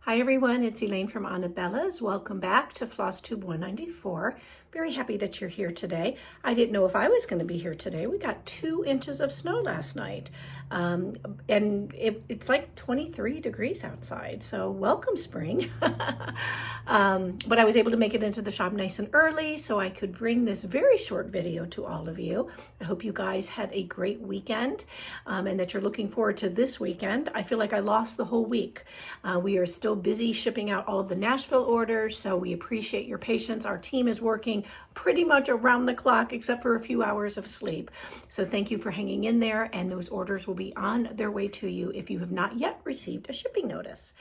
Hi everyone, it's Elaine from Anabella's. Welcome back to FlossTube 194. Very happy that you're here today. I didn't know if I was going to be here today. We got 2 inches of snow last night, and it's like 23 degrees outside, so welcome spring. But I was able to make it into the shop nice and early so I could bring this very short video to all of you. I hope you guys had a great weekend and that you're looking forward to this weekend. I feel like I lost the whole week. We are still busy shipping out all of the Nashville orders, so we appreciate your patience. Our team is working pretty much around the clock except for a few hours of sleep. So thank you for hanging in there, and those orders will be on their way to you if you have not yet received a shipping notice.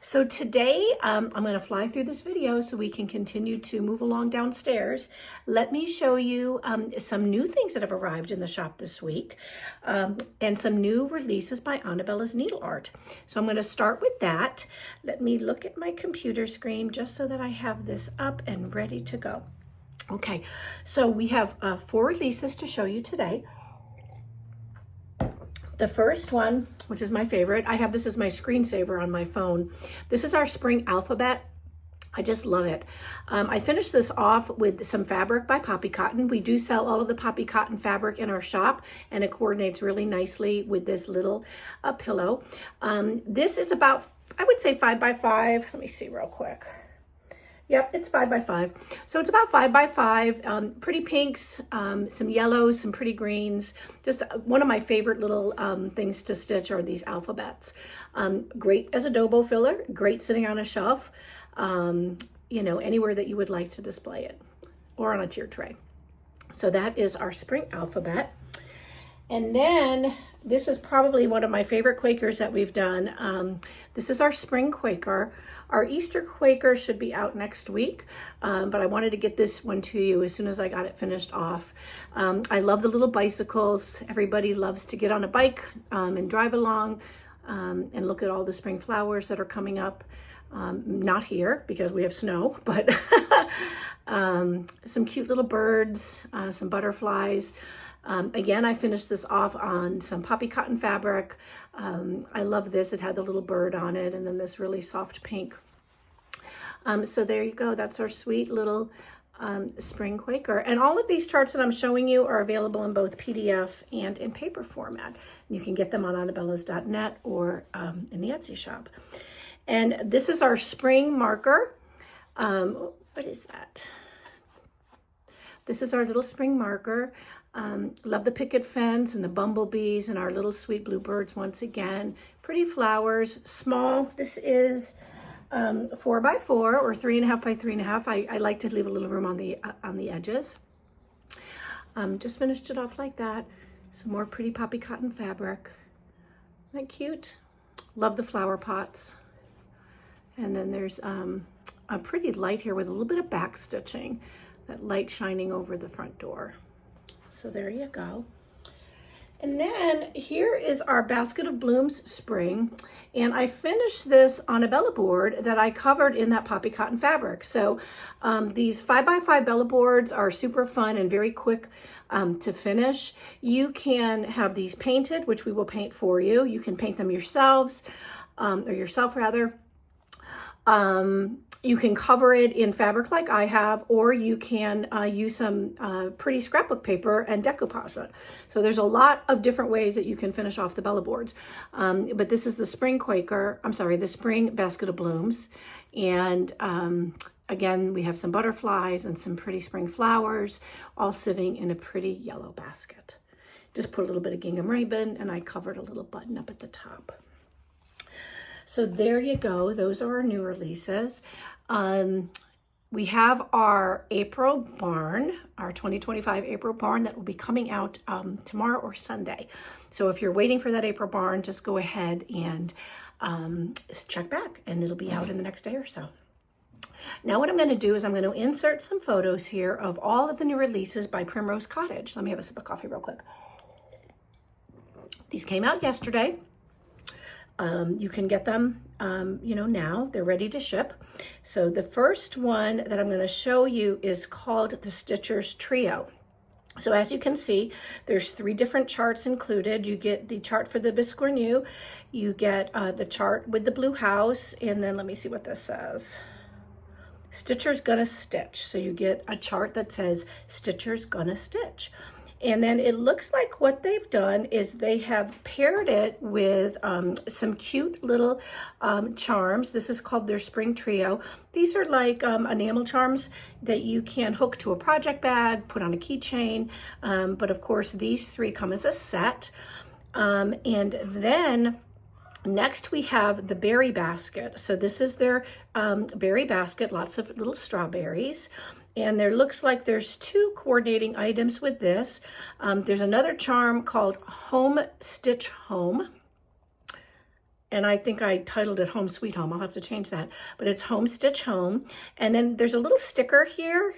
So today I'm going to fly through this video so we can continue to move along downstairs. Let me show you some new things that have arrived in the shop this week and some new releases by Anabella's Needle Art. So I'm going to start with that. Let me look at my computer screen just so that I have this up and ready to go. Okay, so we have 4 releases to show you today. The first one, which is my favorite, I have this as my screensaver on my phone. This is our spring alphabet. I just love it. I finished this off with some fabric by Poppy Cotton. We do sell all of the Poppy Cotton fabric in our shop, and it coordinates really nicely with this little pillow. This is about, I would say 5 by 5. Let me see real quick. Yep, it's 5 by 5. So it's about 5 by 5, pretty pinks, some yellows, some pretty greens. Just one of my favorite little things to stitch are these alphabets. Great as a dobo filler, great sitting on a shelf, you know, anywhere that you would like to display it, or on a tier tray. So that is our spring alphabet. And then this is probably one of my favorite Quakers that we've done. This is our spring Quaker. Our Easter Quaker should be out next week, but I wanted to get this one to you as soon as I got it finished off. I love the little bicycles. Everybody loves to get on a bike and drive along and look at all the spring flowers that are coming up. Not here because we have snow, but some cute little birds, some butterflies. Again, I finished this off on some Poppy Cotton fabric. I love this. It had the little bird on it, and then this really soft pink. So there you go. That's our sweet little spring Quaker. And all of these charts that I'm showing you are available in both PDF and in paper format. You can get them on anabellas.net or in the Etsy shop. And this is our spring marker. What is that? This is our little spring marker. Love the picket fence and the bumblebees and our little sweet bluebirds once again. Pretty flowers, small. This is 4 by 4 or 3.5 by 3.5. I like to leave a little room on the edges. Just finished it off like that. Some more pretty Poppy Cotton fabric. Isn't that cute? Love the flower pots. And then there's a pretty light here with a little bit of back stitching. That light shining over the front door. So there you go. And then here is our Basket of Blooms spring. And I finished this on a Bella board that I covered in that Poppy Cotton fabric. So these 5 by 5 Bella boards are super fun and very quick to finish. You can have these painted, which we will paint for you. You can paint them yourselves, or yourself rather. You can cover it in fabric like I have, or you can use some pretty scrapbook paper and decoupage it. So there's a lot of different ways that you can finish off the Bella boards. But this is the spring Quaker, I'm sorry, the spring Basket of Blooms. And again, we have some butterflies and some pretty spring flowers all sitting in a pretty yellow basket. Just put a little bit of gingham ribbon, and I covered a little button up at the top. So there you go. Those are our new releases. We have our April barn, our 2025 April barn that will be coming out tomorrow or Sunday. So if you're waiting for that April barn, just go ahead and check back, and it'll be out in the next day or so. Now what I'm going to do is I'm going to insert some photos here of all of the new releases by Primrose Cottage. Let me have a sip of coffee real quick. These came out yesterday. You can get them, you know, now. They're ready to ship. So the first one that I'm going to show you is called the Stitchers Trio. So as you can see, there's 3 different charts included. You get the chart for the bisque renew, you get the chart with the blue house, and then let me see what this says. Stitcher's Gonna Stitch. So you get a chart that says Stitcher's Gonna Stitch. And then it looks like what they've done is they have paired it with some cute little charms. This is called their Spring Trio. These are like enamel charms that you can hook to a project bag, put on a keychain. But of course, these 3 come as a set. And then next we have the berry basket. So this is their berry basket, lots of little strawberries. And there looks like there's 2 coordinating items with this. There's another charm called Home Stitch Home. And I think I titled it Home Sweet Home. I'll have to change that. But it's Home Stitch Home. And then there's a little sticker here.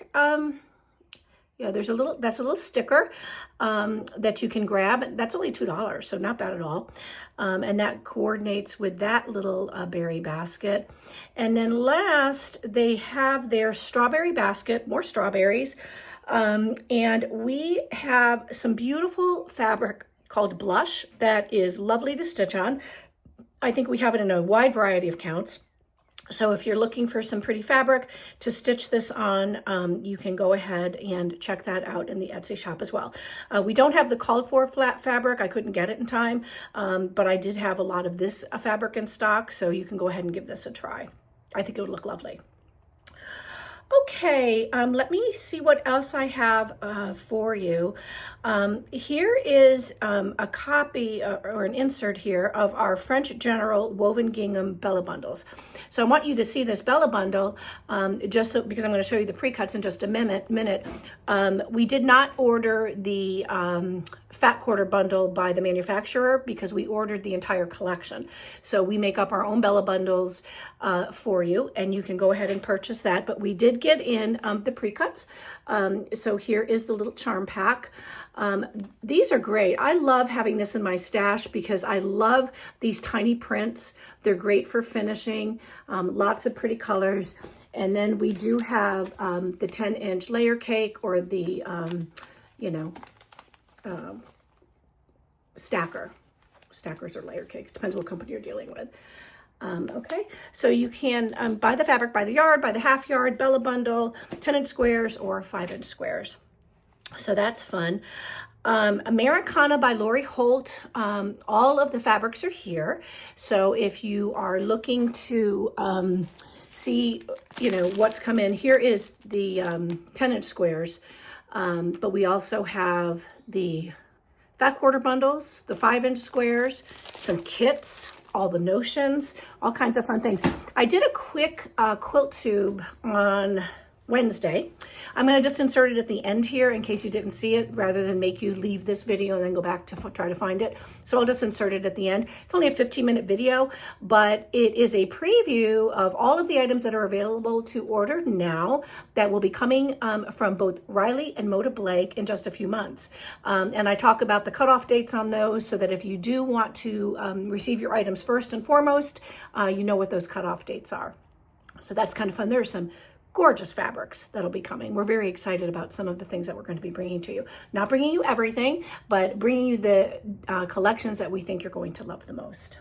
Yeah, that's a little sticker that you can grab. That's only $2, so not bad at all. And that coordinates with that little berry basket. And then last, they have their strawberry basket, more strawberries. And we have some beautiful fabric called Blush that is lovely to stitch on. I think we have it in a wide variety of counts. So if you're looking for some pretty fabric to stitch this on, you can go ahead and check that out in the Etsy shop as well. We don't have the called for flat fabric. I couldn't get it in time, but I did have a lot of this fabric in stock, so you can go ahead and give this a try. I think it would look lovely. Okay, let me see what else I have for you. Here is a copy or an insert here of our French General Woven Gingham Bella Bundles. So I want you to see this Bella Bundle just so, because I'm going to show you the pre-cuts in just a minute. We did not order the fat quarter bundle by the manufacturer because we ordered the entire collection. So we make up our own Bella Bundles for you, and you can go ahead and purchase that. But we did get in the pre-cuts. So here is the little charm pack. These are great. I love having this in my stash because I love these tiny prints. They're great for finishing, lots of pretty colors. And then we do have the 10-inch layer cake or the, stacker. Stackers or layer cakes, depends what company you're dealing with. Okay, so you can buy the fabric by the yard, by the half yard, Bella Bundle, 10-inch squares or 5-inch squares. So that's fun. Americana by Lori Holt. All of the fabrics are here. So if you are looking to see, what's come in, here is the 10-inch squares. But we also have the fat quarter bundles, the 5-inch squares, some kits, all the notions, all kinds of fun things. I did a quick quilt tube on Wednesday. I'm going to just insert it at the end here in case you didn't see it, rather than make you leave this video and then go back to try to find it. So I'll just insert it at the end. It's only a 15-minute video, but it is a preview of all of the items that are available to order now that will be coming from both Riley and Moda Blake in just a few months. And I talk about the cutoff dates on those so that if you do want to receive your items first and foremost, you know what those cutoff dates are. So that's kind of fun. There's some gorgeous fabrics that'll be coming. We're very excited about some of the things that we're going to be bringing to you. Not bringing you everything, but bringing you the collections that we think you're going to love the most.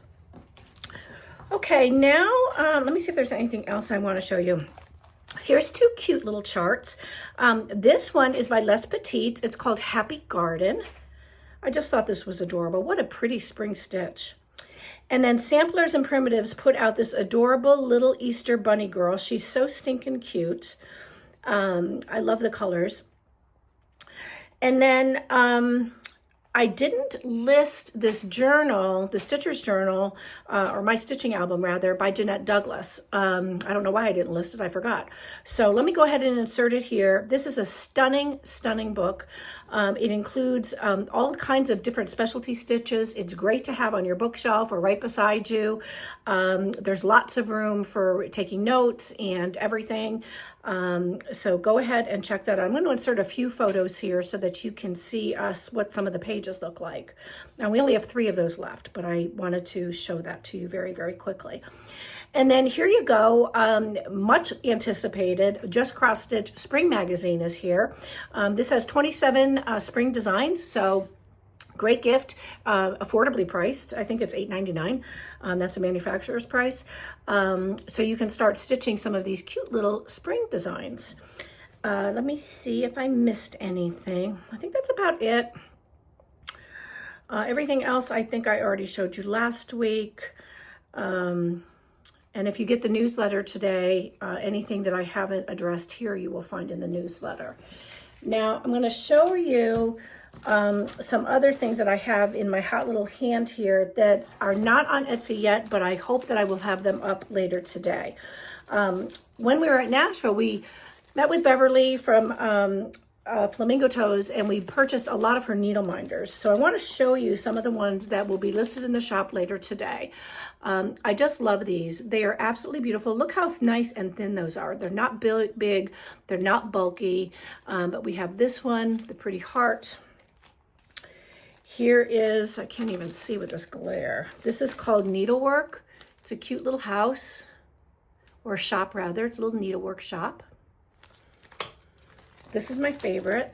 Okay, now let me see if there's anything else I want to show you. Here's 2 cute little charts. This one is by Les Petites. It's called Happy Garden. I just thought this was adorable. What a pretty spring stitch. And then Samplers and Primitives put out this adorable little Easter bunny girl. She's so stinking cute. I love the colors. And then I didn't list this journal, the Stitcher's Journal, or my stitching album rather, by Jeanette Douglas. I don't know why I didn't list it, I forgot. So let me go ahead and insert it here. This is a stunning, stunning book. It includes all kinds of different specialty stitches. It's great to have on your bookshelf or right beside you. There's lots of room for taking notes and everything. So go ahead and check that out. I'm going to insert a few photos here so that you can see what some of the pages look like. Now we only have 3 of those left, but I wanted to show that to you very, very quickly. And then here you go, much anticipated, Just Cross Stitch Spring Magazine is here. This has 27 spring designs, so great gift, affordably priced. I think it's $8.99. That's the manufacturer's price. So you can start stitching some of these cute little spring designs. Let me see if I missed anything. I think that's about it. Everything else I think I already showed you last week. And if you get the newsletter today, anything that I haven't addressed here, you will find in the newsletter. Now I'm going to show you some other things that I have in my hot little hand here that are not on Etsy yet, but I hope that I will have them up later today. When we were at Nashville, we met with Beverly from Flamingo Toes, and we purchased a lot of her needle minders. So I want to show you some of the ones that will be listed in the shop later today. I just love these. They are absolutely beautiful. Look how nice and thin those are. They're not big, they're not bulky, but we have this one, the pretty heart. Here is, I can't even see with this glare. This is called NEEDLEWORK. It's a cute little house, or shop rather. It's a little needlework shop. This is my favorite.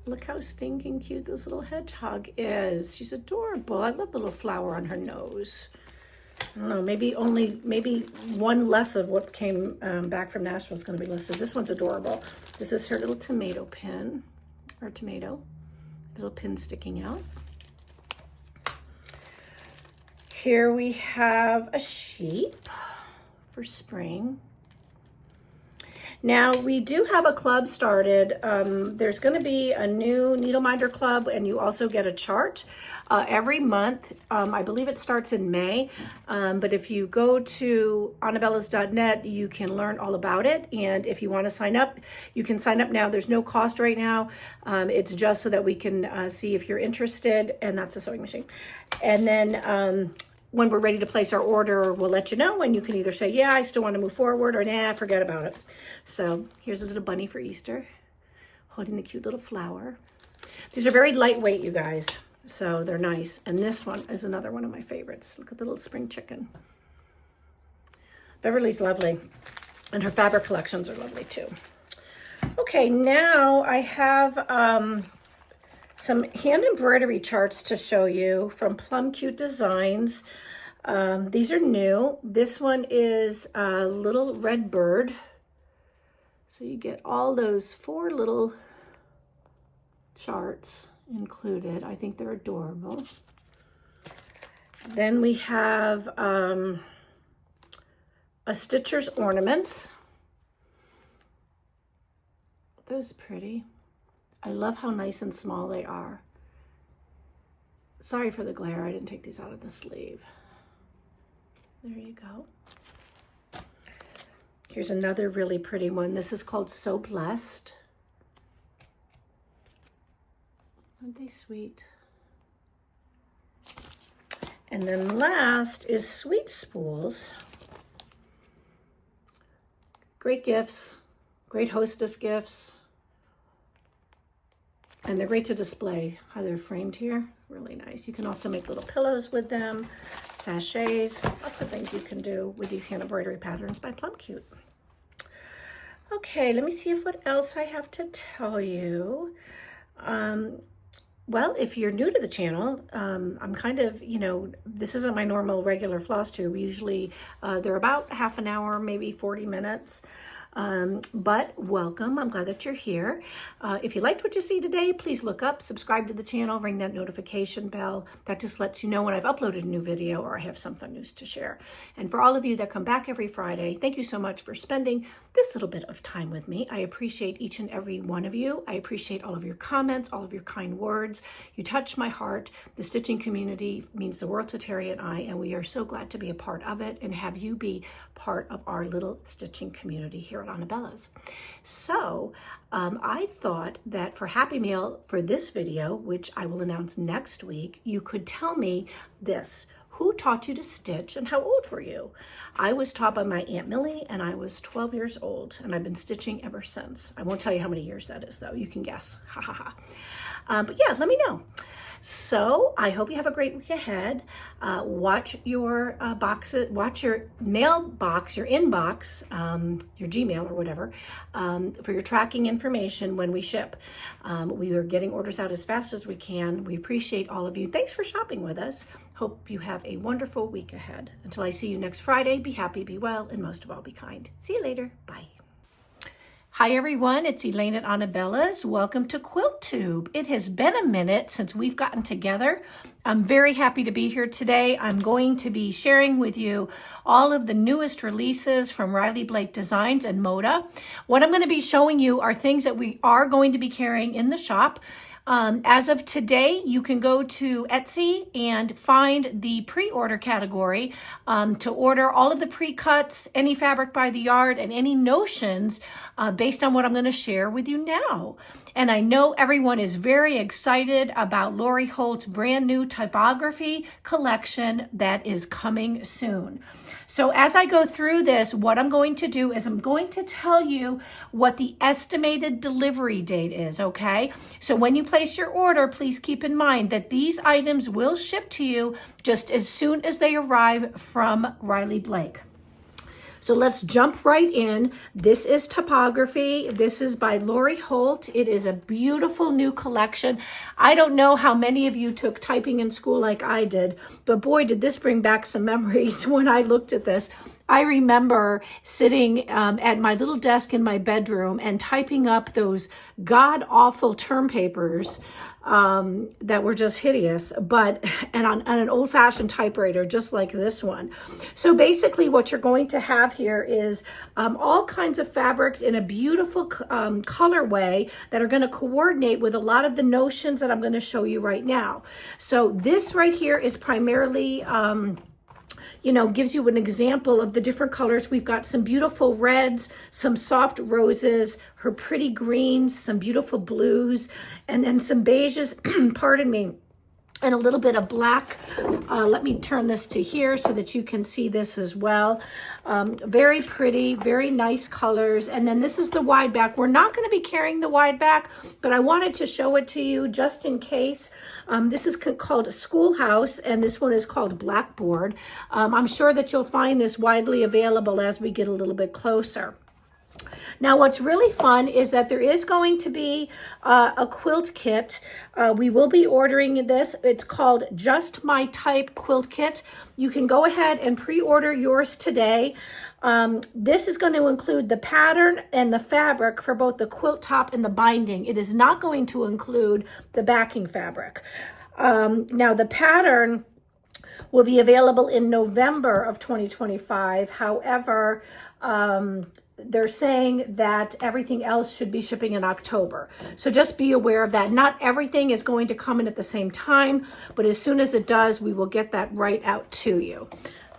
Look how stinking cute this little hedgehog is. She's adorable. I love the little flower on her nose. I don't know, maybe one less of what came back from Nashville is going to be listed. This one's adorable. This is her little tomato pin, or tomato. Little pin sticking out. Here we have a sheep for spring. Now we do have a club started. There's going to be a new needle minder club, and you also get a chart every month. I believe it starts in May, but if you go to anabellas.net, you can learn all about it. And if you want to sign up, you can sign up now. There's no cost right now. It's just so that we can see if you're interested, and that's a sewing machine. And then when we're ready to place our order, we'll let you know, and you can either say, yeah, I still want to move forward, or nah, forget about it. So here's a little bunny for Easter, holding the cute little flower. These are very lightweight, you guys, so they're nice. And this one is another one of my favorites. Look at the little spring chicken. Beverly's lovely, and her fabric collections are lovely too. Okay, now I have some hand embroidery charts to show you from Plum Cute Designs. These are new. This one is a little red bird. So you get all those 4 little charts included. I think they're adorable. Then we have a Stitcher's ornaments. Those are pretty. I love how nice and small they are. Sorry for the glare. I didn't take these out of the sleeve. There you go. Here's another really pretty one. This is called So Blessed. Aren't they sweet? And then last is Sweet Spools. Great gifts, great hostess gifts. And they're great to display. How they're framed here, really nice. You can also make little pillows with them, sachets, lots of things you can do with these hand embroidery patterns by Plum Cute. Okay, let me see what else I have to tell you. Well, if you're new to the channel, I'm kind of, this isn't my normal regular floss tube. Usually they're about half an hour, maybe 40 minutes. But welcome. I'm glad that you're here. If you liked what you see today, please look up, subscribe to the channel, ring that notification bell. That just lets you know when I've uploaded a new video or I have some fun news to share. And for all of you that come back every Friday, thank you so much for spending this little bit of time with me. I appreciate each and every one of you. I appreciate all of your comments, all of your kind words. You touch my heart. The stitching community means the world to Terry and I, and we are so glad to be a part of it and have you be part of our little stitching community here at Anabella's. So I thought that for Happy Meal for this video, which I will announce next week, you could tell me this. Who taught you to stitch and how old were you? I was taught by my Aunt Millie and I was 12 years old and I've been stitching ever since. I won't tell you how many years that is though. You can guess. Ha ha ha. But yeah, let me know. So I hope you have a great week ahead. Watch your boxes, watch your mailbox, your inbox, your Gmail or whatever, for your tracking information when we ship. We are getting orders out as fast as we can. We appreciate all of you. Thanks for shopping with us. Hope you have a wonderful week ahead. Until I see you next Friday, be happy, be well, and most of all, be kind. See you later. Bye. Hi everyone, it's Elaine at Anabella's. Welcome to QuiltTube. It has been a minute since we've gotten together. I'm very happy to be here today. I'm going to be sharing with you all of the newest releases from Riley Blake Designs and Moda. What I'm going to be showing you are things that we are going to be carrying in the shop. As of today, you can go to Etsy and find the pre-order category to order all of the pre-cuts, any fabric by the yard, and any notions based on what I'm going to share with you now. And I know everyone is very excited about Lori Holt's brand new typography collection that is coming soon. So as I go through this, what I'm going to do is I'm going to tell you what the estimated delivery date is, okay? So when you place your order, please keep in mind that these items will ship to you just as soon as they arrive from Riley Blake. So let's jump right in. This is typography. This is by Lori Holt. It is a beautiful new collection. I don't know how many of you took typing in school like I did, but boy, did this bring back some memories when I looked at this. I remember sitting at my little desk in my bedroom and typing up those god-awful term papers that were just hideous, and on an old-fashioned typewriter just like this one. So basically what you're going to have here is all kinds of fabrics in a beautiful colorway that are going to coordinate with a lot of the notions that I'm going to show you right now. So this right here is primarily gives you an example of the different colors. We've got some beautiful reds, some soft roses, her pretty greens, some beautiful blues, and then some beiges, pardon me, and a little bit of black. Let me turn this to here so that you can see this as well. Very pretty, very nice colors. And then this is the wide back. We're not going to be carrying the wide back, but I wanted to show it to you just in case. This is called Schoolhouse, and this one is called Blackboard. I'm sure that you'll find this widely available as we get a little bit closer. Now, what's really fun is that there is going to be a quilt kit. We will be ordering this. It's called Just My Type Quilt Kit. You can go ahead and pre-order yours today. This is going to include the pattern and the fabric for both the quilt top and the binding. It is not going to include the backing fabric. Now, the pattern will be available in November of 2025. However, they're saying that everything else should be shipping in October. So just be aware of that. Not everything is going to come in at the same time, but as soon as it does, we will get that right out to you.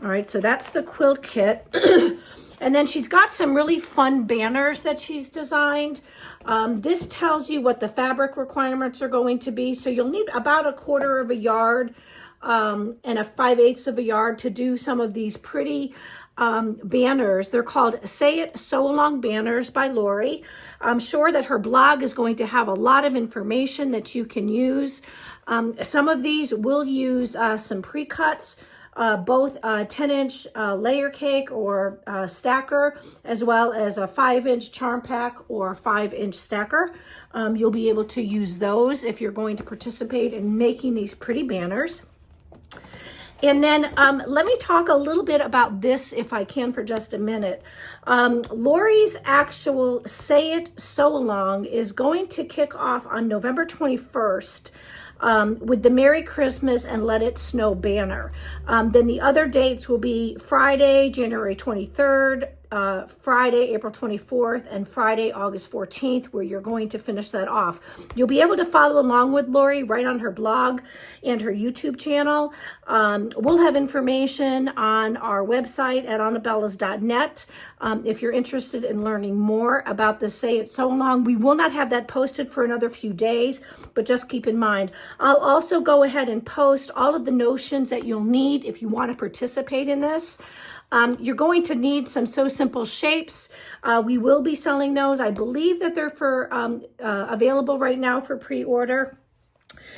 All right, so that's the quilt kit. And then she's got some really fun banners that she's designed. This tells you what the fabric requirements are going to be. So you'll need about 1/4 of a yard and a 5/8 of a yard to do some of these pretty banners. They're called Say It Sew Along banners by Lori. I'm sure that her blog is going to have a lot of information that you can use. Some of these will use some pre-cuts, both 10-inch layer cake or stacker, as well as a 5-inch charm pack or 5-inch stacker. You'll be able to use those if you're going to participate in making these pretty banners. And then let me talk a little bit about this, if I can, for just a minute. Lori's actual Say It Sew Along is going to kick off on November 21st with the Merry Christmas and Let It Snow banner. Then the other dates will be Friday, January 23rd, Friday, April 24th and Friday, August 14th, where you're going to finish that off. You'll be able to follow along with Lori right on her blog and her YouTube channel. We'll have information on our website at anabellas.net. If you're interested in learning more about the Say It Sew Along, we will not have that posted for another few days, but just keep in mind. I'll also go ahead and post all of the notions that you'll need if you want to participate in this. You're going to need some Sew Simple shapes. We will be selling those. I believe that they're for available right now for pre-order.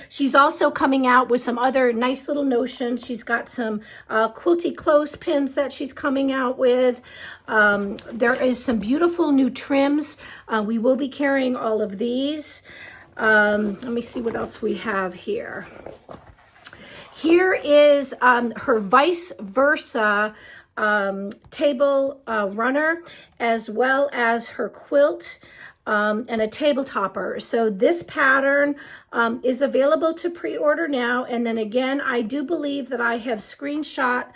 She's also coming out with some other nice little notions. She's got some quilty clothespins that she's coming out with. There is some beautiful new trims. We will be carrying all of these. Let me see what else we have here. Here is her vice versa table runner, as well as her quilt and a table topper. So this pattern is available to pre-order now. And then again, I do believe that I have screenshot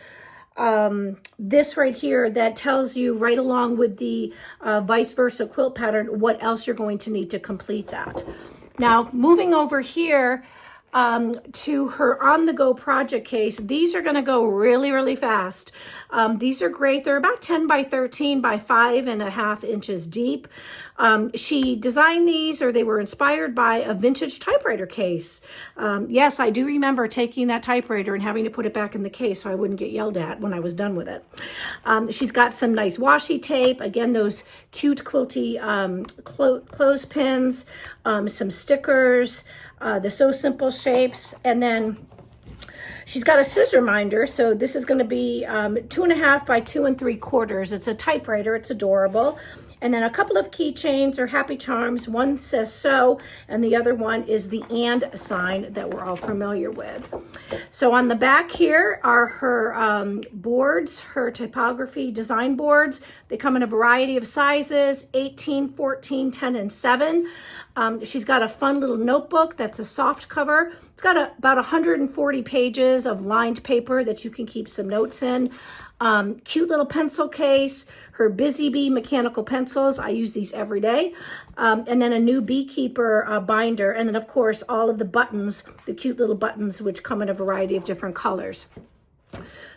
this right here that tells you right along with the vice versa quilt pattern what else you're going to need to complete that. Now, moving over here to her on-the-go project case. These are going to go really, really fast. These are great. They're about 10 by 13 by 5.5 inches deep. She designed these, or they were inspired by a vintage typewriter case. Yes, I do remember taking that typewriter and having to put it back in the case so I wouldn't get yelled at when I was done with it. She's got some nice washi tape. Again, those cute quilty clothespins, some stickers, the Sew Simple shapes, and then she's got a scissor minder. So this is going to be 2.5 by 2 3/4. It's a typewriter. It's adorable. And then a couple of keychains or happy charms. One says sew, and the other one is the and sign that we're all familiar with. So on the back here are her boards, her typography design boards. They come in a variety of sizes, 18, 14, 10, and 7. She's got a fun little notebook that's a soft cover. It's got about 140 pages of lined paper that you can keep some notes in. Cute little pencil case, her Busy Bee mechanical pencils. I use these every day. And then a new Beekeeper binder. And then, of course, all of the buttons, the cute little buttons, which come in a variety of different colors.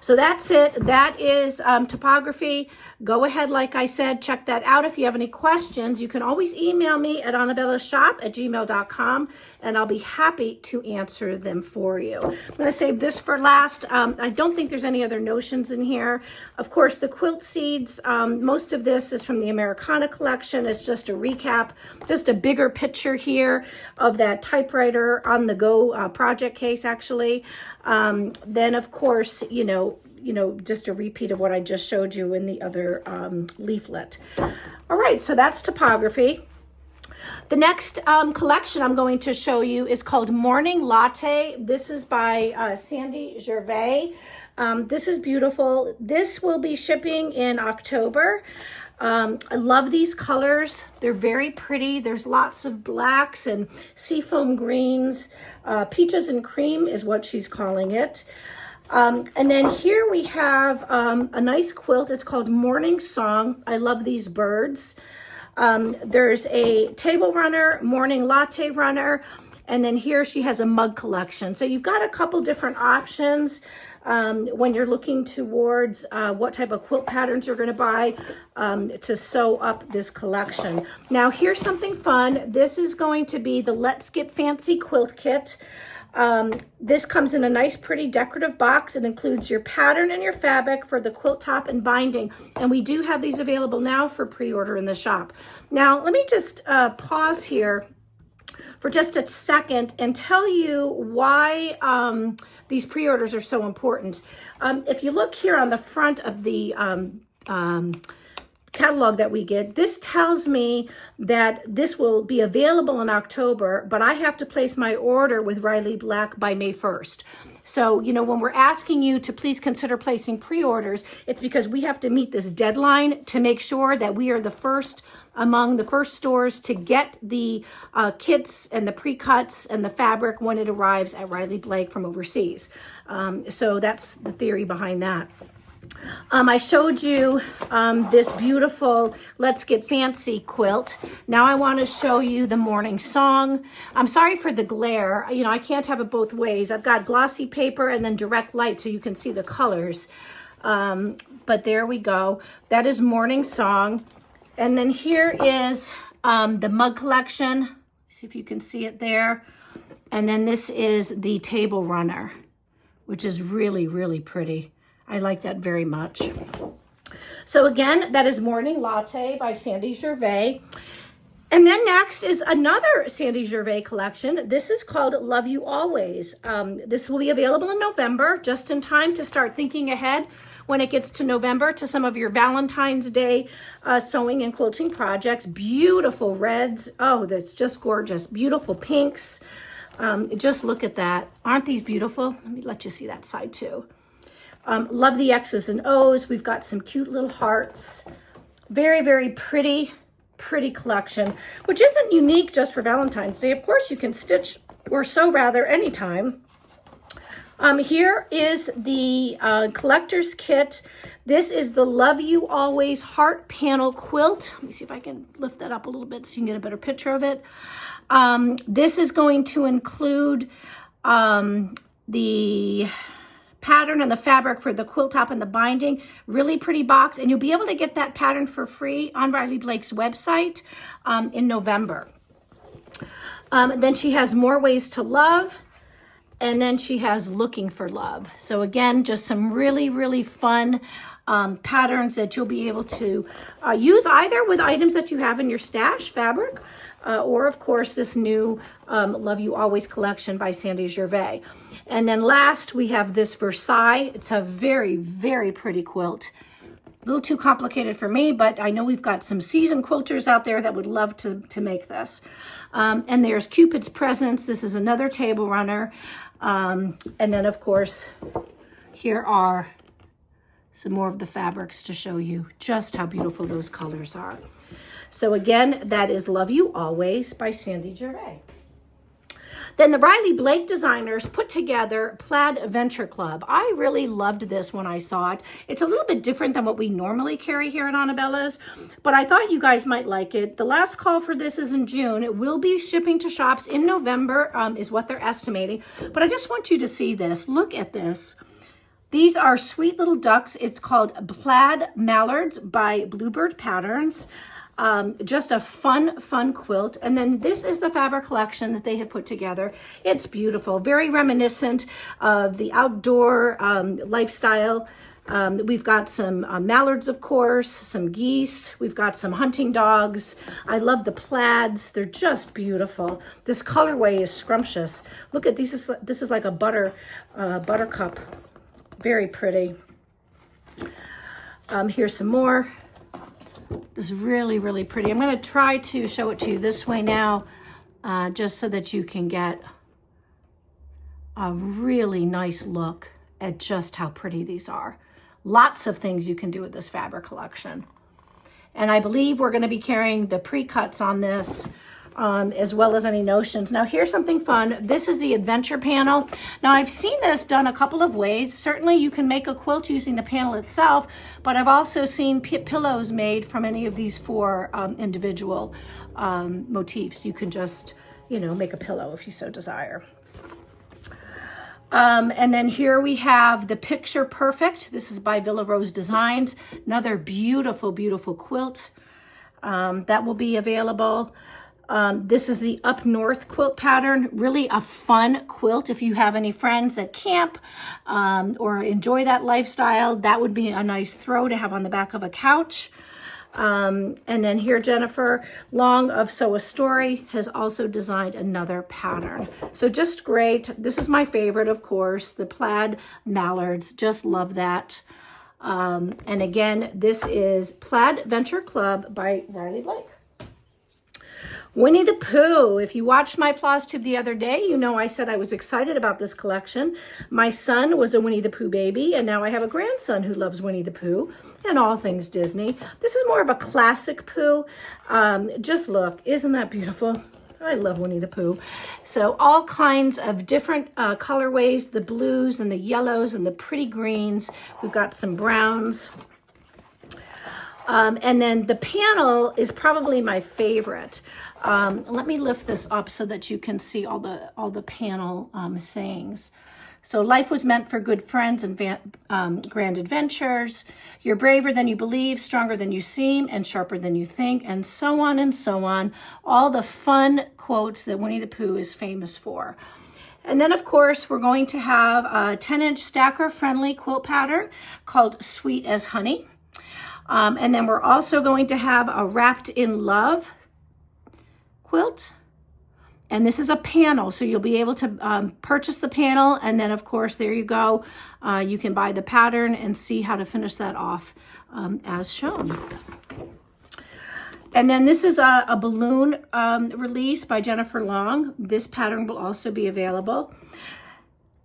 So that's it. That is topography. Go ahead, like I said, check that out. If you have any questions, you can always email me at anabellashop@gmail.com, and I'll be happy to answer them for you. I'm going to save this for last. I don't think there's any other notions in here. Of course, the quilt seeds, most of this is from the Americana collection. It's just a recap, just a bigger picture here of that typewriter on the go project case, actually. Then, of course, you know, just a repeat of what I just showed you in the other leaflet. All right, so that's topography. The next collection I'm going to show you is called Morning Latte. This is by Sandy Gervais. This is beautiful. This will be shipping in October. I love these colors. They're very pretty. There's lots of blacks and seafoam greens. Peaches and cream is what she's calling it. And then here we have a nice quilt. It's called Morning Song. I love these birds. There's a table runner, morning latte runner, and then here she has a mug collection. So you've got a couple different options when you're looking towards what type of quilt patterns you're going to buy to sew up this collection. Now here's something fun. This is going to be the Let's Get Fancy quilt kit. This comes in a nice, pretty decorative box. It includes your pattern and your fabric for the quilt top and binding. And we do have these available now for pre-order in the shop. Now, let me just pause here for just a second and tell you why these pre-orders are so important. If you look here on the front of the catalog that we get, this tells me that this will be available in October, but I have to place my order with Riley Black by May 1st. So, you know, when we're asking you to please consider placing pre-orders, it's because we have to meet this deadline to make sure that we are the first among the first stores to get the kits and the pre-cuts and the fabric when it arrives at Riley Blake from overseas. So that's the theory behind that. I showed you this beautiful Let's Get Fancy quilt. Now I want to show you the Morning Song. I'm sorry for the glare. You know, I can't have it both ways. I've got glossy paper and then direct light so you can see the colors. But there we go. That is Morning Song. And then here is the mug collection. See if you can see it there. And then this is the Table Runner, which is really, really pretty. I like that very much. So again, that is Morning Latte by Sandy Gervais. And then next is another Sandy Gervais collection. This is called Love You Always. This will be available in November, just in time to start thinking ahead when it gets to November to some of your Valentine's Day sewing and quilting projects. Beautiful reds. Oh, that's just gorgeous. Beautiful pinks. Just look at that. Aren't these beautiful? Let me let you see that side too. Love the X's and O's. We've got some cute little hearts. Very, very pretty collection, which isn't unique just for Valentine's Day. Of course, you can stitch or sew rather anytime. Here is the collector's kit. This is the Love You Always Heart Panel Quilt. Let me see if I can lift that up a little bit so you can get a better picture of it. This is going to include the pattern and the fabric for the quilt top and the binding. Really pretty box, and you'll be able to get that pattern for free on Riley Blake's website in November. Then she has More Ways to Love, and then she has Looking for Love. So again, just some really, really fun patterns that you'll be able to use either with items that you have in your stash fabric, or of course this new Love You Always collection by Sandy Gervais. And then last we have this Versailles. It's a very, very pretty quilt. A little too complicated for me, but I know we've got some seasoned quilters out there that would love to make this. And there's Cupid's Presents. This is another table runner. And then of course, here are some more of the fabrics to show you just how beautiful those colors are. So again, that is Love You Always by Sandy Gervais. Then the Riley Blake designers put together Plaid Adventure Club. I really loved this when I saw it. It's a little bit different than what we normally carry here at Anabella's, but I thought you guys might like it. The last call for this is in June. It will be shipping to shops in November, is what they're estimating. But I just want you to see this. Look at this. These are sweet little ducks. It's called Plaid Mallards by Bluebird Patterns. Just a fun quilt. And then this is the fabric collection that they have put together. It's beautiful, very reminiscent of the outdoor lifestyle. We've got some mallards, of course, some geese. We've got some hunting dogs. I love the plaids. They're just beautiful. This colorway is scrumptious. Look at these. This is like a buttercup. Very pretty. Here's some more. It's really, really pretty. I'm going to try to show it to you this way now, just so that you can get a really nice look at just how pretty these are. Lots of things you can do with this fabric collection. And I believe we're going to be carrying the pre-cuts on this, as well as any notions. Now here's something fun. This is the adventure panel. Now I've seen this done a couple of ways. Certainly you can make a quilt using the panel itself, but I've also seen pillows made from any of these four individual motifs. You can just, you know, make a pillow if you so desire. And then here we have the Picture Perfect. This is by Villa Rose Designs. Another beautiful, beautiful quilt that will be available. This is the Up North quilt pattern. Really a fun quilt if you have any friends at camp or enjoy that lifestyle. That would be a nice throw to have on the back of a couch. And then here, Jennifer Long of Sew a Story has also designed another pattern. So just great. This is my favorite, of course, the plaid mallards. Just love that. And again, this is Plaid Adventure Club by Riley Blake. Winnie the Pooh. If you watched my FlossTube the other day, you know I said I was excited about this collection. My son was a Winnie the Pooh baby, and now I have a grandson who loves Winnie the Pooh and all things Disney. This is more of a classic Pooh. Just look, isn't that beautiful? I love Winnie the Pooh. So all kinds of different colorways, the blues and the yellows and the pretty greens. We've got some browns. And then the panel is probably my favorite. Let me lift this up so that you can see all the panel sayings. So life was meant for good friends and grand adventures. You're braver than you believe, stronger than you seem, and sharper than you think, and so on and so on. All the fun quotes that Winnie the Pooh is famous for. And then, of course, we're going to have a 10-inch stacker-friendly quilt pattern called Sweet as Honey. And then we're also going to have a Wrapped in Love quilt. And this is a panel, so you'll be able to purchase the panel. And then, of course, there you go. You can buy the pattern and see how to finish that off as shown. And then this is a balloon release by Jennifer Long. This pattern will also be available.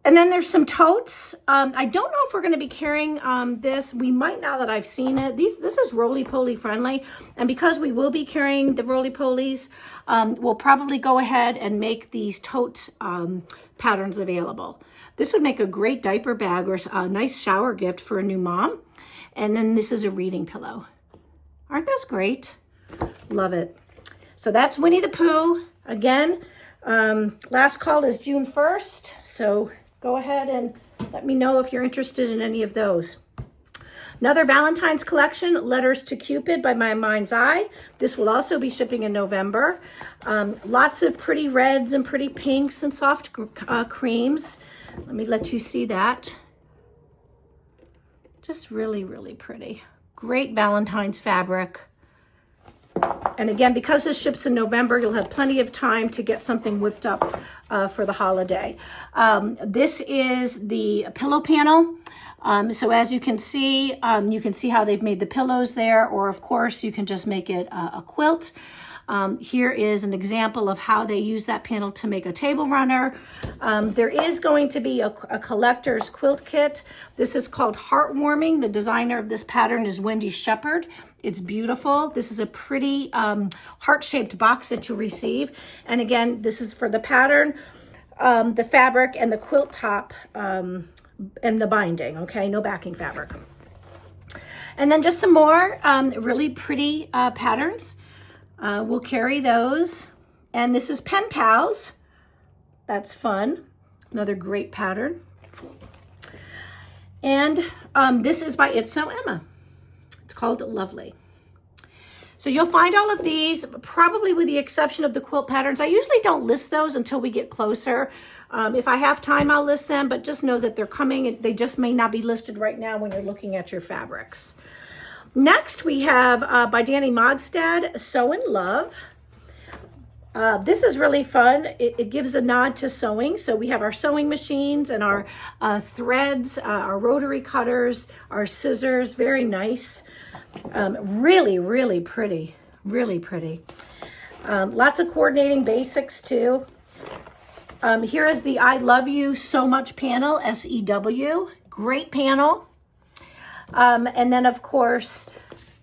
And then there's some totes. I don't know if we're going to be carrying this. We might now that I've seen it. This is roly-poly friendly. And because we will be carrying the roly-polies, we'll probably go ahead and make these tote patterns available. This would make a great diaper bag or a nice shower gift for a new mom. And then this is a reading pillow. Aren't those great? Love it. So that's Winnie the Pooh. Again, last call is June 1st. So go ahead and let me know if you're interested in any of those. Another Valentine's collection, Letters to Cupid by My Mind's Eye. This will also be shipping in November. Lots of pretty reds and pretty pinks and soft creams. Let me let you see that. Just really, really pretty. Great Valentine's fabric. And again, because this ships in November, you'll have plenty of time to get something whipped up for the holiday. This is the pillow panel. So as you can see how they've made the pillows there, or of course you can just make it a quilt. Here is an example of how they use that panel to make a table runner. There is going to be a collector's quilt kit. This is called Heartwarming. The designer of this pattern is Wendy Shepherd. It's beautiful. This is a pretty heart-shaped box that you'll receive. And again, this is for the pattern, the fabric, and the quilt top, and the binding, okay? No backing fabric. And then just some more really pretty patterns. We'll carry those. And this is Pen Pals. That's fun. Another great pattern. And this is by It's So Emma. It's called Lovely. So you'll find all of these, probably with the exception of the quilt patterns. I usually don't list those until we get closer. If I have time, I'll list them, but just know that they're coming. They just may not be listed right now when you're looking at your fabrics. Next, we have by Danny Mogstad, Sew in Love. This is really fun. It gives a nod to sewing. So we have our sewing machines and our threads, our rotary cutters, our scissors. Very nice. Really, really pretty. Really pretty. Lots of coordinating basics too. Here is the I Love You So Much panel, SEW. Great panel. And then, of course,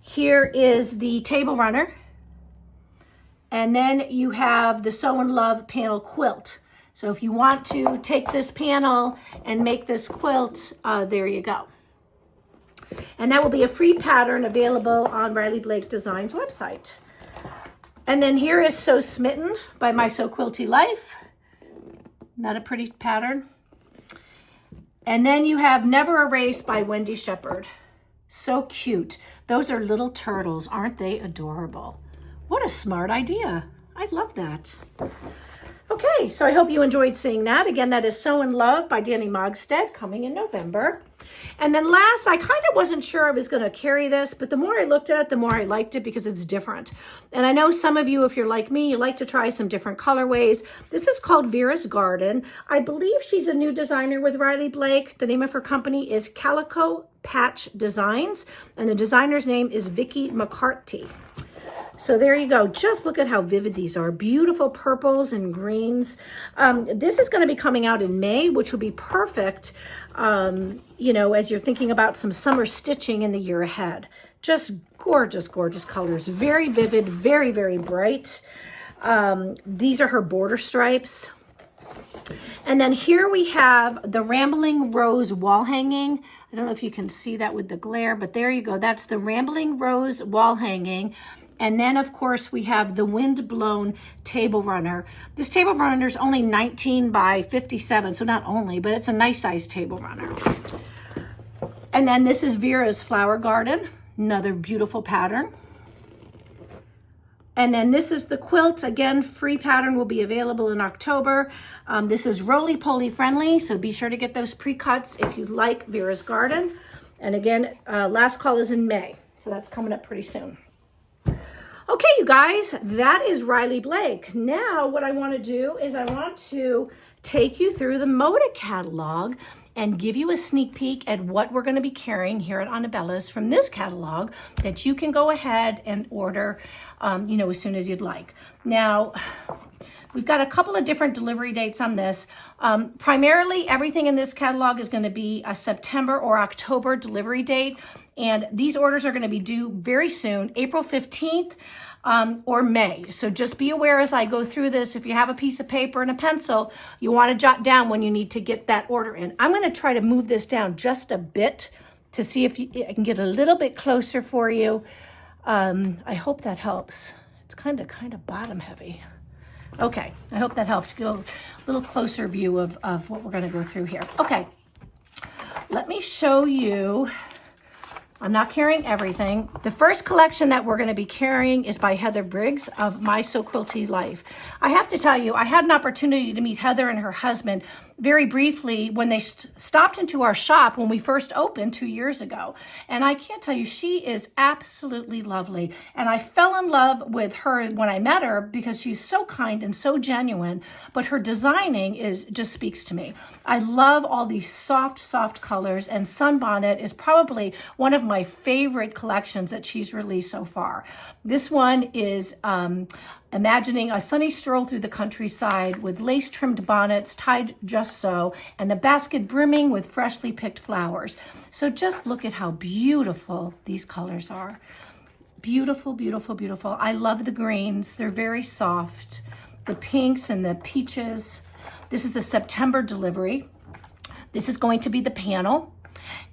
here is the table runner. And then you have the Sew in Love panel quilt. So if you want to take this panel and make this quilt, there you go. And that will be a free pattern available on Riley Blake Designs website. And then here is So Smitten by My So Quilty Life. Not a pretty pattern. And then you have Never Erase by Wendy Shepherd. So cute. Those are little turtles. Aren't they adorable? What a smart idea. I love that. Okay, so I hope you enjoyed seeing that. Again, that is Sew in Love by Danny Mogstad, coming in November. And then last, I kind of wasn't sure I was going to carry this, but the more I looked at it, the more I liked it because it's different. And I know some of you, if you're like me, you like to try some different colorways. This is called Vera's Garden. I believe she's a new designer with Riley Blake. The name of her company is Calico Patch Designs, and the designer's name is Vicky McCarthy. So there you go. Just look at how vivid these are. Beautiful purples and greens. This is going to be coming out in May, which will be perfect, you know, as you're thinking about some summer stitching in the year ahead. Just gorgeous, gorgeous colors. Very vivid, very, very bright. These are her border stripes. And then here we have the Rambling Rose wall hanging. I don't know if you can see that with the glare, but there you go. That's the Rambling Rose wall hanging. And then, of course, we have the Wind-Blown Table Runner. This table runner is only 19 by 57, so not only, but it's a nice size table runner. And then this is Vera's Flower Garden, another beautiful pattern. And then this is the quilt. Again, free pattern will be available in October. This is roly-poly friendly, so be sure to get those pre-cuts if you like Vera's Garden. And again, last call is in May, so that's coming up pretty soon. Okay, you guys, that is Riley Blake. Now what I want to do is I want to take you through the Moda catalog and give you a sneak peek at what we're going to be carrying here at Anabella's from this catalog that you can go ahead and order, as soon as you'd like. Now, we've got a couple of different delivery dates on this. Primarily, everything in this catalog is going to be a September or October delivery date. And these orders are going to be due very soon, April 15th or May. So just be aware as I go through this, if you have a piece of paper and a pencil, you want to jot down when you need to get that order in. I'm going to try to move this down just a bit to see if I can get a little bit closer for you. I hope that helps. It's kind of bottom heavy. Okay, I hope that helps. Get a little closer view of what we're going to go through here. Okay, let me show you. I'm not carrying everything. The first collection that we're going to be carrying is by Heather Briggs of My So Quilty Life. I have to tell you, I had an opportunity to meet Heather and her husband very briefly when they stopped into our shop when we first opened 2 years ago. And I can't tell you, she is absolutely lovely. And I fell in love with her when I met her because she's so kind and so genuine, but her designing just speaks to me. I love all these soft colors, and Sunbonnet is probably one of my favorite collections that she's released so far. This one is imagining a sunny stroll through the countryside with lace-trimmed bonnets tied just so, and a basket brimming with freshly picked flowers. So just look at how beautiful these colors are. Beautiful, beautiful, beautiful. I love the greens. They're very soft. The pinks and the peaches. This is a September delivery. This is going to be the panel.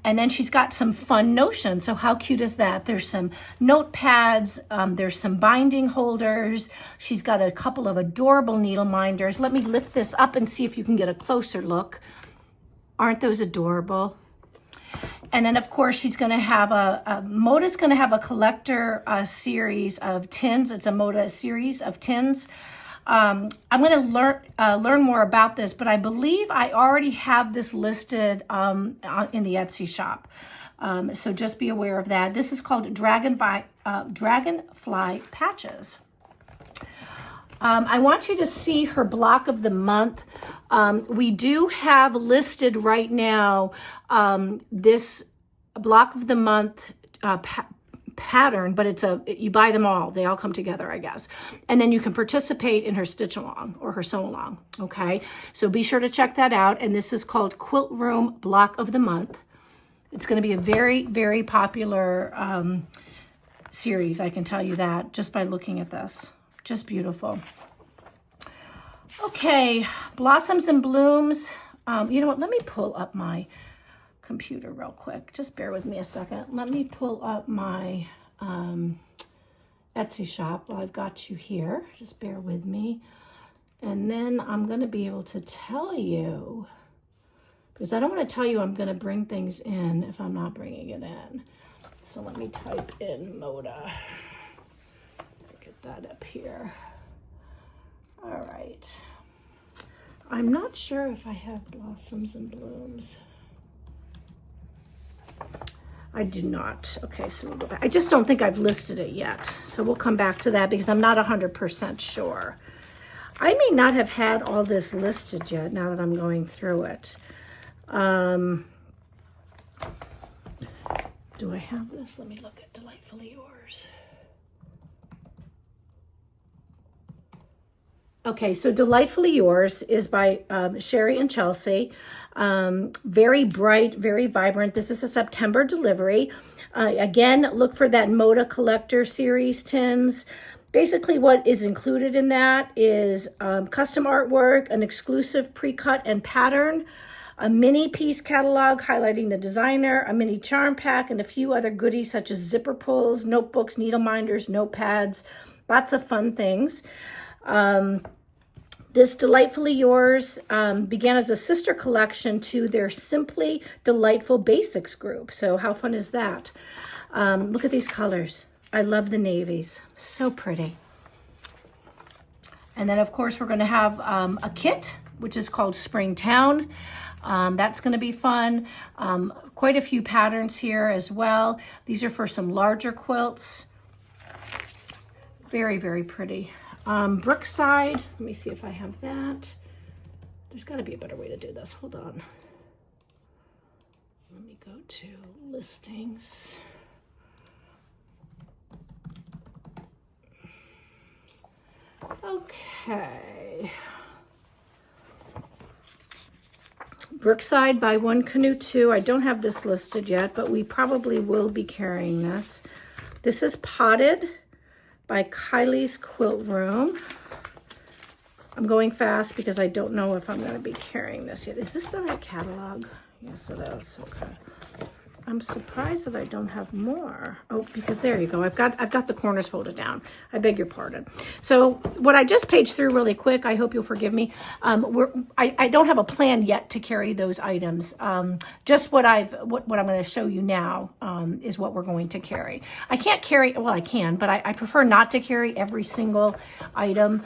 And then she's got some fun notions. So how cute is that? There's some notepads. There's some binding holders. She's got a couple of adorable needle minders. Let me lift this up and see if you can get a closer look. Aren't those adorable? And then, of course, she's going to have Moda's going to have a collector series of tins. It's a Moda series of tins. I'm going to learn more about this, but I believe I already have this listed in the Etsy shop. So just be aware of that. This is called Dragonfly Patches. I want you to see her block of the month. We do have listed right now this block of the month pattern, but you buy them all. They all come together, I guess. And then you can participate in her stitch along or her sew along. Okay, so be sure to check that out. And this is called Quilt Room Block of the Month. It's going to be a very, very popular series. I can tell you that just by looking at this. Just beautiful. Okay, Blossoms and Blooms. You know what? Let me pull up my computer real quick. Just bear with me a second. Let me pull up my Etsy shop while I've got you here. Just bear with me. And then I'm going to be able to tell you, because I don't want to tell you I'm going to bring things in if I'm not bringing it in. So let me type in Moda. Get that up here. All right. I'm not sure if I have Blossoms and Blooms. I do not. Okay, so we'll go back. I just don't think I've listed it yet. So we'll come back to that because I'm not 100% sure. I may not have had all this listed yet now that I'm going through it. Do I have this? Let me look at Delightfully Yours. Okay, so Delightfully Yours is by Sherry and Chelsea. Very bright, very vibrant. This is a September delivery. Again, look for that Moda Collector Series tins. Basically what is included in that is custom artwork, an exclusive pre-cut and pattern, a mini piece catalog highlighting the designer, a mini charm pack, and a few other goodies such as zipper pulls, notebooks, needle minders, notepads, lots of fun things. This Delightfully Yours began as a sister collection to their Simply Delightful Basics group. So how fun is that? Look at these colors. I love the navies. So pretty. And then, of course, we're going to have a kit, which is called Springtown. That's going to be fun. Quite a few patterns here as well. These are for some larger quilts. Very, very pretty. Brookside. Let me see if I have that. There's got to be a better way to do this. Hold on. Let me go to listings. Okay. Brookside by One Canoe 2. I don't have this listed yet, but we probably will be carrying this. This is Potted by Kylie's Quilt Room. I'm going fast because I don't know if I'm going to be carrying this yet. Is this the right catalog? Yes, it is. Okay. I'm surprised that I don't have more. Oh, because there you go. I've got the corners folded down. I beg your pardon. So what I just paged through really quick, I hope you'll forgive me. I don't have a plan yet to carry those items. Just what I'm going to show you now is what we're going to carry. I can't carry, well, I can, but I prefer not to carry every single item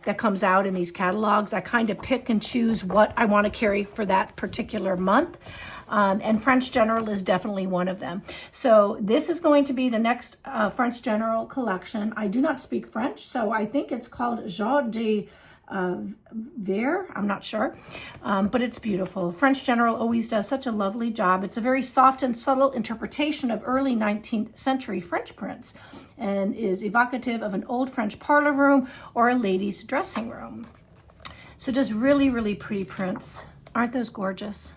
that comes out in these catalogs. I kind of pick and choose what I want to carry for that particular month. And French General is definitely one of them. So this is going to be the next French General collection. I do not speak French, so I think it's called Joie de Vert. I'm not sure, but it's beautiful. French General always does such a lovely job. It's a very soft and subtle interpretation of early 19th century French prints and is evocative of an old French parlor room or a lady's dressing room. So just really, really pretty prints. Aren't those gorgeous?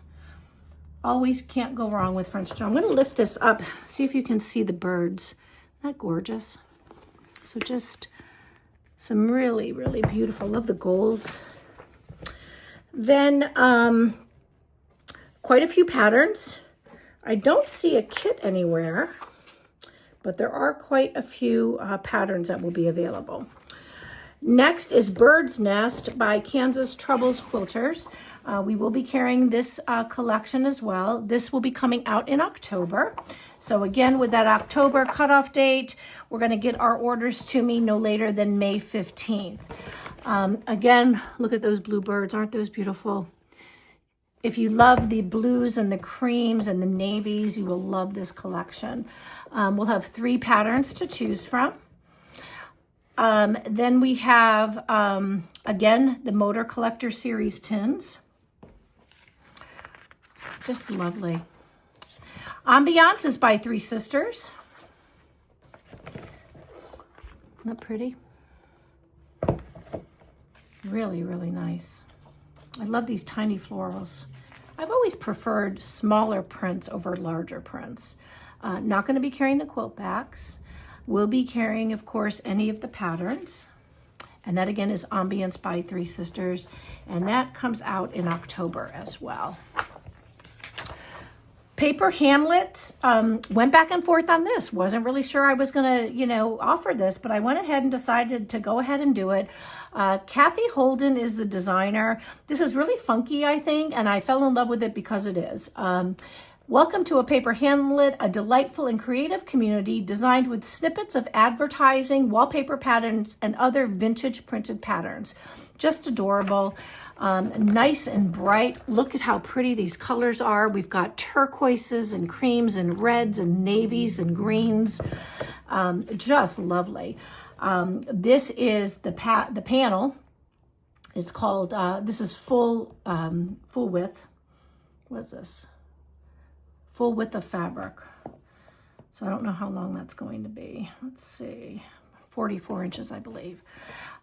Always can't go wrong with French General. I'm going to lift this up, see if you can see the birds. Isn't that gorgeous? So just some really, really beautiful. Love the golds. Then quite a few patterns. I don't see a kit anywhere, but there are quite a few patterns that will be available. Next is Bird's Nest by Kansas Troubles Quilters. We will be carrying this collection as well. This will be coming out in October. So again, with that October cutoff date, we're going to get our orders to me no later than May 15th. Again, look at those blue birds. Aren't those beautiful? If you love the blues and the creams and the navies, you will love this collection. We'll have 3 patterns to choose from. Then we have, again, the Motor Collector Series tins. Just lovely. Ambiance is by 3 Sisters. Isn't that pretty? Really, really nice. I love these tiny florals. I've always preferred smaller prints over larger prints. Not going to be carrying the quilt backs. We'll be carrying, of course, any of the patterns. And that, again, is Ambiance by 3 Sisters. And that comes out in October as well. Paper Hamlet, went back and forth on this. Wasn't really sure I was going to, offer this, but I went ahead and decided to go ahead and do it. Kathy Holden is the designer. This is really funky, I think, and I fell in love with it because it is. Welcome to a Paper Hamlet, a delightful and creative community designed with snippets of advertising, wallpaper patterns, and other vintage printed patterns. Just adorable. Nice and bright. Look at how pretty these colors are. We've got turquoises and creams and reds and navies and greens. Just lovely. This is the panel. It's called, this is full width. What is this? Full width of fabric. So I don't know how long that's going to be. Let's see. 44 inches, I believe.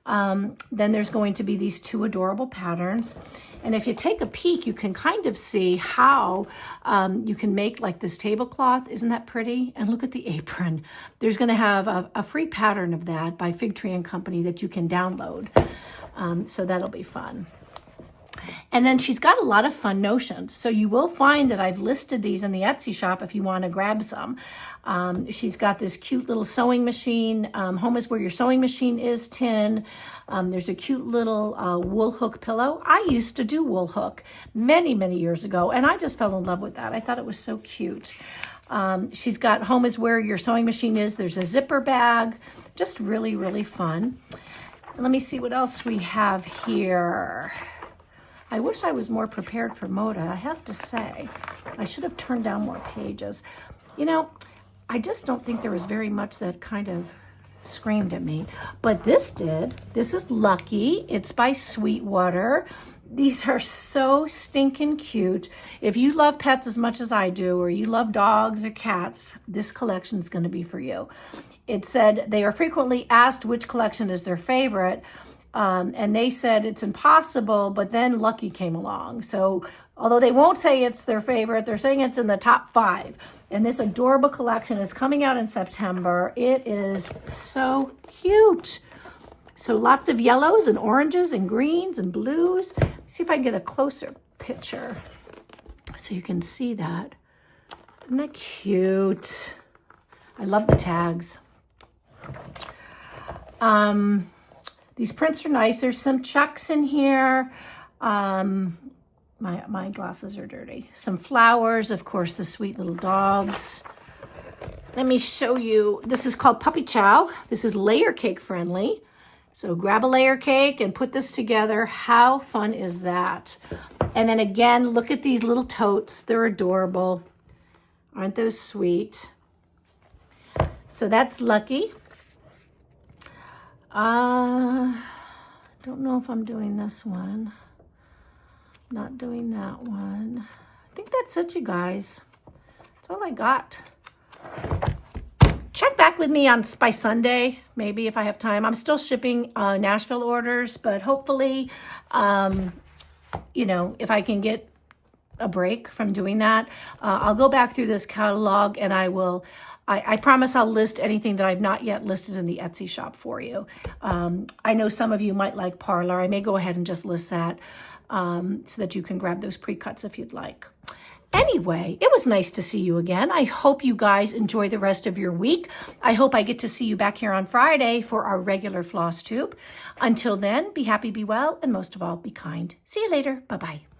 Then there's going to be these 2 adorable patterns. And if you take a peek, you can kind of see how you can make like this tablecloth. Isn't that pretty? And look at the apron. There's going to have a free pattern of that by Fig Tree and Company that you can download. So that'll be fun. And then she's got a lot of fun notions. So you will find that I've listed these in the Etsy shop if you want to grab some. She's got this cute little sewing machine. Home is where your sewing machine is tin. There's a cute little wool hook pillow. I used to do wool hook many, many years ago, and I just fell in love with that. I thought it was so cute. She's got home is where your sewing machine is. There's a zipper bag. Just really, really fun. And let me see what else we have here. I wish I was more prepared for Moda, I have to say. I should have turned down more pages. You know, I just don't think there was very much that kind of screamed at me. But this did. This is Lucky. It's by Sweetwater. These are so stinking cute. If you love pets as much as I do, or you love dogs or cats, this collection is going to be for you. It said they are frequently asked which collection is their favorite. And they said it's impossible, but then Lucky came along. So although they won't say it's their favorite, they're saying it's in the top 5. And this adorable collection is coming out in September. It is so cute. So lots of yellows and oranges and greens and blues. Let's see if I can get a closer picture so you can see that. Isn't that cute? I love the tags. These prints are nice. There's some checks in here. My glasses are dirty. Some flowers, of course, the sweet little dogs. Let me show you. This is called Puppy Chow. This is layer cake friendly. So grab a layer cake and put this together. How fun is that? And then again, look at these little totes. They're adorable. Aren't those sweet? So that's Lucky. Don't know if I'm doing this one. Not doing that one. I think that's it, you guys. That's all I got. Check back with me by Sunday, maybe if I have time. I'm still shipping Nashville orders, but hopefully, you know, if I can get a break from doing that, I'll go back through this catalog and I promise I'll list anything that I've not yet listed in the Etsy shop for you. I know some of you might like Parlor. I may go ahead and just list that so that you can grab those pre-cuts if you'd like. Anyway, it was nice to see you again. I hope you guys enjoy the rest of your week. I hope I get to see you back here on Friday for our regular floss tube. Until then, be happy, be well, and most of all, be kind. See you later. Bye-bye.